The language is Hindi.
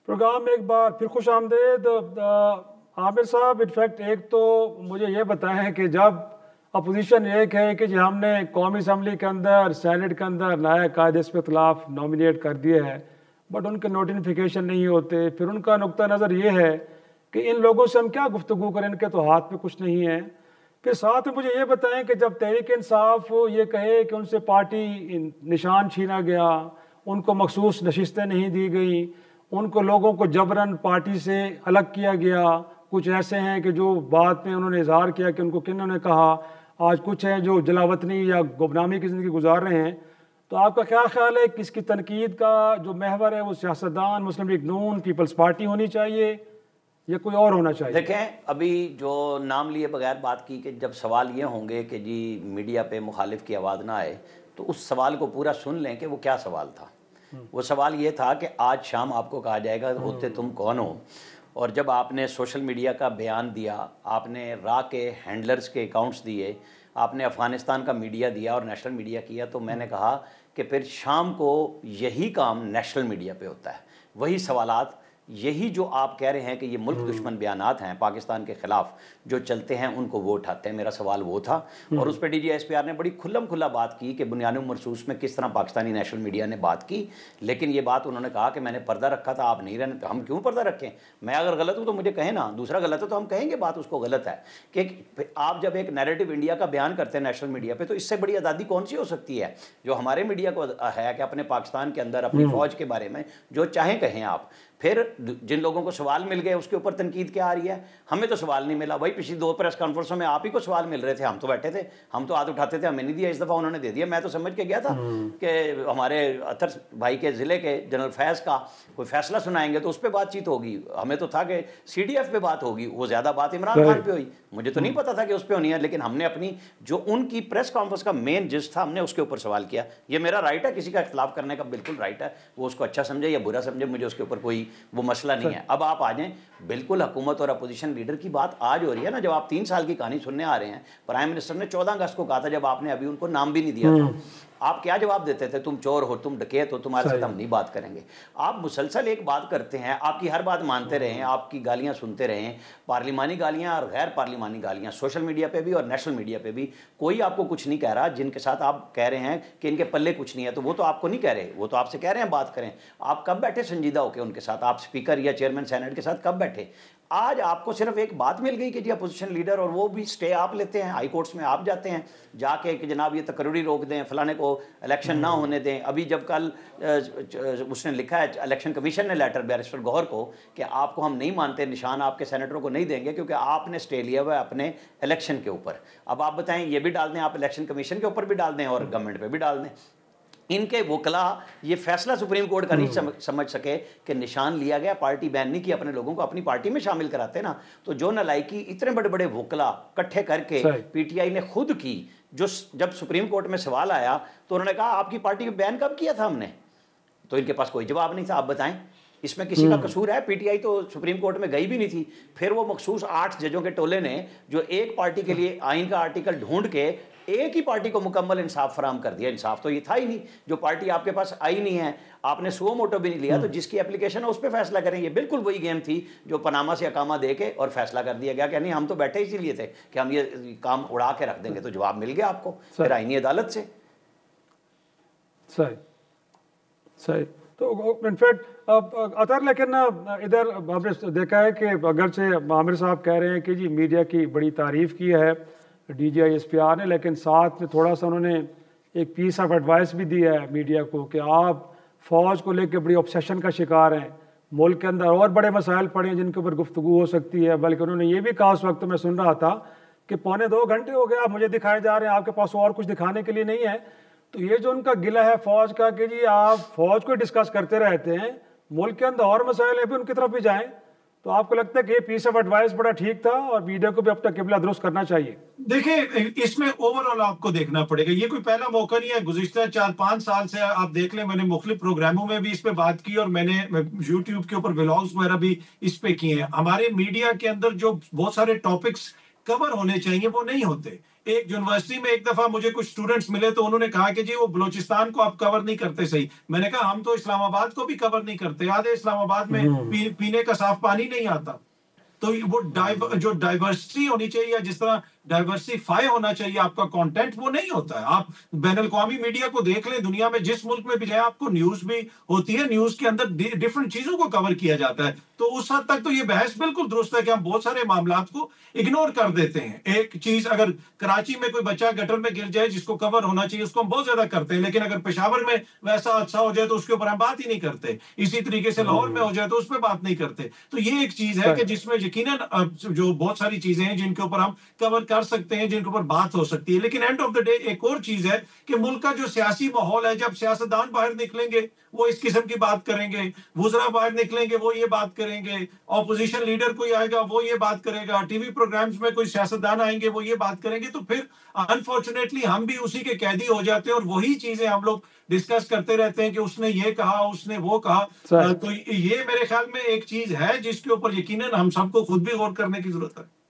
प्रोग्राम में एक बार फिर खुश आमदेद। आमिर साहब, इनफैक्ट एक तो मुझे ये बताएं कि जब अपोजिशन एक है कि जी हमने कौमी असम्बली के अंदर सेनेट के अंदर नया कायदे के खिलाफ नॉमिनेट कर दिए है, बट उनके नोटिफिकेशन नहीं होते, फिर उनका नुक्ता नज़र ये है कि इन लोगों से हम क्या गुफ्तगू करें, इनके तो हाथ में कुछ नहीं है। फिर साथ में मुझे ये बताएं कि जब तहरीक इंसाफ ये कहे कि उनसे पार्टी निशान छीना गया, उनको मखसूस नशिस्तें नहीं दी गई, उनको लोगों को जबरन पार्टी से अलग किया गया, कुछ ऐसे हैं कि जो बाद में उन्होंने इजहार किया कि उनको किन्होंने कहा, आज कुछ हैं जो जलावतनी या गुमनामी की ज़िंदगी गुजार रहे हैं, तो आपका क्या ख्याल है कि इसकी तनकीद का जो महवर है वो सियासतदान, मुस्लिम लीग नून, पीपल्स पार्टी होनी चाहिए या कोई और होना चाहिए? देखें, अभी जो नाम लिए बगैर बात की कि जब सवाल ये होंगे कि जी मीडिया पे मुखालिफ की आवाज़ ना आए, तो उस सवाल को पूरा सुन लें कि वो क्या सवाल था। वो सवाल ये था कि आज शाम आपको कहा जाएगा होते तुम कौन हो, और जब आपने सोशल मीडिया का बयान दिया, आपने रा के हैंडलर्स के अकाउंट्स दिए, आपने अफ़गानिस्तान का मीडिया दिया और नेशनल मीडिया किया, तो मैंने कहा कि फिर शाम को यही काम नेशनल मीडिया पे होता है। वही सवालात, यही जो आप कह रहे हैं कि ये मुल्क दुश्मन बयानात हैं पाकिस्तान के ख़िलाफ़ जो चलते हैं, उनको वो उठाते हैं। मेरा सवाल वो था, और उस पर DGSPR ने बड़ी खुल्लम खुल्ला बात की कि बुनियाद मरसूस में किस तरह पाकिस्तानी नेशनल मीडिया ने बात की, लेकिन ये बात उन्होंने कहा कि मैंने पर्दा रखा था, आप नहीं रहने, तो हम क्यों पर्दा रखें? मैं अगर गलत हूँ तो मुझे कहें ना, दूसरा गलत है तो हम कहेंगे बात उसको गलत है। कि आप जब एक नैरेटिव इंडिया का बयान करते हैं नेशनल मीडिया पर, तो इससे बड़ी आज़ादी कौन सी हो सकती है जो हमारे मीडिया को है कि अपने पाकिस्तान के अंदर अपनी फ़ौज के बारे में जो चाहें कहें आप। फिर जिन लोगों को सवाल मिल गए उसके ऊपर तनकीद क्या आ रही है? हमें तो सवाल नहीं मिला। वही पिछली 2 प्रेस कॉन्फ्रेंसों में आप ही को सवाल मिल रहे थे, हम तो बैठे थे, हम तो हाथ उठाते थे, हमें नहीं दिया। इस दफ़ा उन्होंने दे दिया। मैं तो समझ के गया था कि हमारे अतर भाई के ज़िले के जनरल फैज़ का कोई फैसला सुनाएंगे तो उस पर बातचीत होगी। हमें तो था कि CDF पे बात होगी, वो ज़्यादा बात इमरान खान पे हुई। मुझे तो नहीं पता था कि उस पर होनी है, लेकिन हमने अपनी जो उनकी प्रेस कॉन्फ्रेंस का मेन जिस था, हमने उसके ऊपर सवाल किया। ये मेरा राइट है, किसी का इख्तलाफ करने का बिल्कुल राइट है। वो उसको अच्छा समझे या बुरा समझे, मुझे उसके ऊपर कोई वो मसला नहीं है। अब आप आ जाएं, बिल्कुल हुकूमत और अपोजिशन लीडर की बात आज हो रही है ना, जब आप 3 साल की कहानी सुनने आ रहे हैं। प्राइम मिनिस्टर ने 14 अगस्त को कहा था, जब आपने अभी उनको नाम भी नहीं दिया था, आप क्या जवाब देते थे? तुम चोर हो, तुम डकैत हो, तुम्हारे साथ हम नहीं बात करेंगे। आप मुसलसल एक बात करते हैं, आपकी हर बात मानते रहे, आपकी गालियां सुनते रहे, पार्लिमानी गालियां और गैर पार्लिमानी गालियां, सोशल मीडिया पे भी और नेशनल मीडिया पे भी। कोई आपको कुछ नहीं कह रहा। जिनके साथ आप कह रहे हैं कि इनके पल्ले कुछ नहीं है, तो वो तो आपको नहीं कह रहे, वो तो आपसे कह रहे हैं बात करें। आप कब बैठे संजीदा होकर उनके साथ? आप स्पीकर या चेयरमैन सेनेट के साथ कब बैठे? आज आपको सिर्फ एक बात मिल गई कि जी अपोजिशन लीडर, और वो भी स्टे आप लेते हैं, हाई कोर्ट्स में आप जाते हैं जाके कि जनाब ये तकरीरी रोक दें, फलाने को इलेक्शन ना होने दें। अभी जब कल उसने लिखा है, इलेक्शन कमीशन ने लेटर बैरिस्टर गौहर को, कि आपको हम नहीं मानते, निशान आपके सेनेटरों को नहीं देंगे क्योंकि आपने स्टे लिया हुआ है अपने इलेक्शन के ऊपर। अब आप बताएं, ये भी डाल दें आप, इलेक्शन कमीशन के ऊपर भी डाल दें और गवर्नमेंट पे भी डाल दें। इनके वकला ये फैसला सुप्रीम कोर्ट का नहीं समझ सके कि निशान लिया गया, पार्टी बैन नहीं की, अपने लोगों को अपनी पार्टी में शामिल कराते ना। तो जो नलायकी इतने बड़े बड़े वकला इकट्ठे करके PTI ने खुद की, जो जब सुप्रीम कोर्ट में सवाल आया तो उन्होंने कहा आपकी पार्टी को बैन कब किया था हमने? तो इनके पास कोई जवाब नहीं था। आप बताएं, इसमें किसी का कसूर है? PTI तो सुप्रीम कोर्ट में गई भी नहीं थी। फिर वो मखसूस 8 जजों के टोले ने जो एक पार्टी के लिए आइन का आर्टिकल ढूंढ के एक ही पार्टी को मुकम्मल इंसाफ फराम कर दिया। इंसाफ तो ये था ही नहीं, जो पार्टी आपके पास आई नहीं है, आपने सुओ मोटो भी नहीं लिया, तो जिसकी एप्लीकेशन है उस पर फैसला करें। ये बिल्कुल वही गेम थी जो पनामा से अकामा दे के और फैसला कर दिया गया कि नहीं, हम तो बैठे इसीलिए थे कि हम ये काम उड़ा के रख देंगे। तो जवाब मिल गया आपको फिर आईनी अदालत से। सही सही। तो इनफैक्ट अतर, लेकिन इधर हमने देखा है कि अगरचे आमिर साहब कह रहे हैं कि जी मीडिया की बड़ी तारीफ़ की है DGSPR ने, लेकिन साथ में थोड़ा सा उन्होंने एक पीस ऑफ एडवाइस भी दिया है मीडिया को कि आप फ़ौज को लेकर बड़ी ऑब्सेशन का शिकार हैं। मुल्क के अंदर और बड़े मसाइल पड़े हैं जिनके ऊपर गुफ्तगू हो सकती है। बल्कि उन्होंने ये भी कहा, उस वक्त मैं सुन रहा था, कि 1.25 घंटे हो गए आप मुझे दिखाए जा रहे हैं, आपके पास और कुछ दिखाने के लिए नहीं है। तो ये जो उनका गिला है फ़ौज का कि जी आप फ़ौज को डिस्कस करते रहते हैं, मुल्क के अंदर और मसाइल है भी उनकी तरफ भी जाएं, तो आपको लगता है कि ये पीस ऑफ एडवाइस बड़ा ठीक था और मीडिया को भी अपना किबला दुरुस्त करना चाहिए? देखिए, इसमें ओवरऑल आपको देखना पड़ेगा। ये कोई पहला मौका नहीं है। गुज़िश्ता 4-5 साल से आप देख लें, मैंने मुख्तलिफ प्रोग्रामों में भी इस पे बात की और मैंने YouTube के ऊपर व्लॉग्स वगैरह भी इस पे किए हैं। हमारे मीडिया के अंदर जो बहुत सारे टॉपिक्स कवर होने चाहिए वो नहीं होते। एक यूनिवर्सिटी में एक दफा मुझे कुछ स्टूडेंट्स मिले तो उन्होंने कहा कि जी वो बलूचिस्तान को आप कवर नहीं करते सही। मैंने कहा हम तो इस्लामाबाद को भी कवर नहीं करते, याद है इस्लामाबाद में पीने का साफ पानी नहीं आता। तो वो जो डाइवर्सिटी होनी चाहिए, या जिस तरह डाइवर्सिफाई होना चाहिए आपका कंटेंट, वो नहीं होता है। आप बैनुल-अक़वामी मीडिया को देख लें, दुनिया में जिस मुल्क में भी जाए आपको न्यूज भी होती है, न्यूज के अंदर डिफरेंट चीजों को कवर किया जाता है। तो उस हद तक तो ये बहस बिल्कुल दुरुस्त है कि हम बहुत सारे मामलात को इग्नोर कर देते हैं। एक चीज, अगर कराची में कोई बच्चा गटर में गिर जाए जिसको कवर होना चाहिए, उसको हम बहुत ज्यादा करते हैं, लेकिन अगर पेशावर में वैसा हादसा हो जाए तो उसके ऊपर हम बात ही नहीं करते। इसी तरीके से लाहौर में हो जाए तो उस पर बात नहीं करते। तो ये एक चीज है कि जिसमें यकीनन जो बहुत सारी चीजें हैं जिनके ऊपर हम कवर कर सकते हैं, जिनके ऊपर बात हो सकती है। लेकिन एंड ऑफ द डे एक और चीज है कि मुल्क का जो सियासी माहौल है, जब सियासतदान बाहर निकलेंगे वो इस किस्म की बात करेंगे, वुज़रा बाहर निकलेंगे वो ये बात करेंगे, ऑपोजिशन लीडर कोई आएगा वो ये बात करेगा, टीवी प्रोग्राम्स में कोई सियासतदान आएंगे वो ये बात करेंगे, तो फिर अनफॉर्चुनेटली हम भी उसी के कैदी हो जाते हैं और वही चीजें हम लोग डिस्कस करते रहते हैं कि उसने ये कहा, उसने वो कहा। तो ये मेरे ख्याल में एक चीज है जिसके ऊपर यकीनन हम सबको खुद भी गौर करने की जरूरत है।